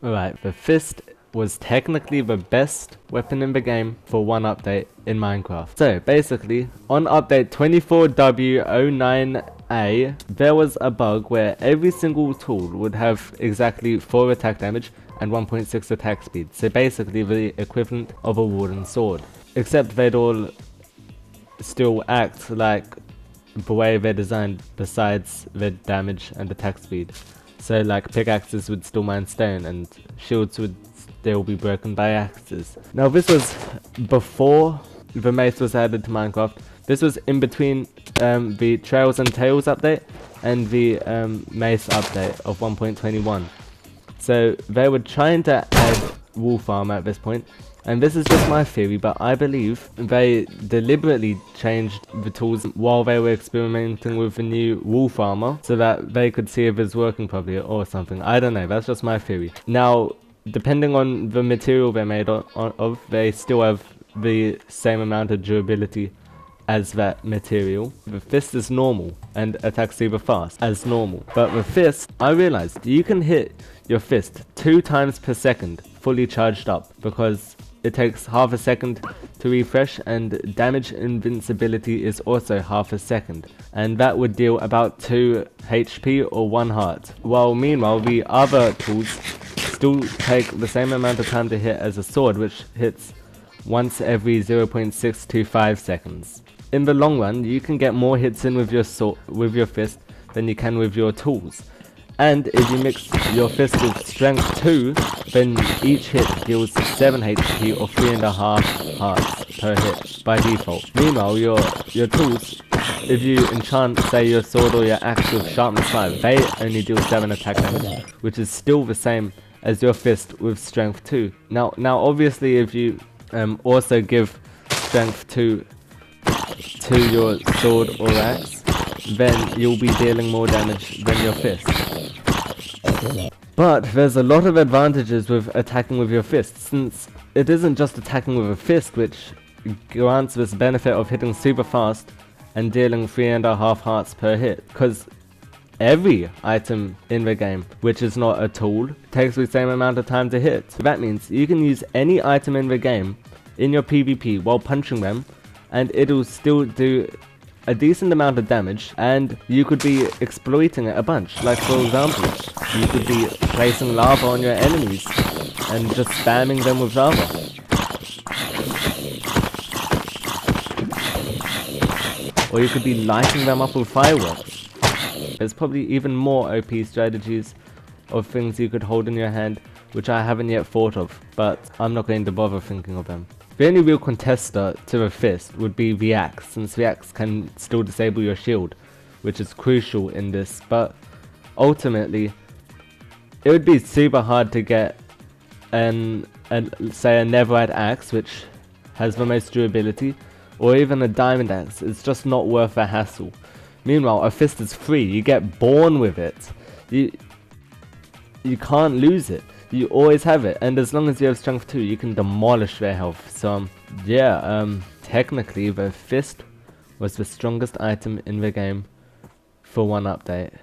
Alright, the fist was technically the best weapon in the game for one update in Minecraft. So basically, on update 24W09A, there was a bug where every single tool would have exactly 4 attack damage and 1.6 attack speed. So basically the equivalent of a wooden sword. Except they'd all still act like the way they're designed besides their damage and attack speed. So like pickaxes would still mine stone and shields would still be broken by axes. Now this was before the mace was added to Minecraft. This was in between the Trails and Tails update and the mace update of 1.21. So they were trying to add wolf armor at this point. And this is just my theory, but I believe they deliberately changed the tools while they were experimenting with the new wolf armor so that they could see if it's working properly or something. I don't know, that's just my theory. Now, depending on the material they're made of, they still have the same amount of durability as that material. The fist is normal and attacks super fast as normal. But the fist, I realized you can hit your fist 2 times per second fully charged up because it takes half a second to refresh, and damage invincibility is also half a second, and that would deal about 2 HP or 1 heart. While meanwhile the other tools still take the same amount of time to hit as a sword, which hits once every 0.625 seconds. In the long run, you can get more hits in with your fist than you can with your tools. And if you mix your fist with strength 2, then each hit deals 7 HP or 3.5 hearts per hit by default. Meanwhile, your tools, if you enchant, say, your sword or your axe with sharpness 5, they only deal 7 attack damage, which is still the same as your fist with strength 2. Now obviously, if you also give strength 2 to your sword or axe, then you'll be dealing more damage than your fist. But there's a lot of advantages with attacking with your fist, since it isn't just attacking with a fist which grants this benefit of hitting super fast and dealing 3.5 hearts per hit, because every item in the game which is not a tool takes the same amount of time to hit. So that means you can use any item in the game in your PvP while punching them and it'll still do a decent amount of damage, and you could be exploiting it a bunch. Like for example, you could be placing lava on your enemies and just spamming them with lava. Or you could be lighting them up with fireworks. There's probably even more OP strategies of things you could hold in your hand, which I haven't yet thought of, but I'm not going to bother thinking of them. The only real contester to the fist would be the axe, since the axe can still disable your shield, which is crucial in this, but ultimately it would be super hard to get say a netherite axe, which has the most durability, or even a diamond axe. It's just not worth the hassle. Meanwhile, a fist is free, you get born with it. You can't lose it. You always have it, and as long as you have strength 2, you can demolish their health. So yeah, technically the fist was the strongest item in the game for one update.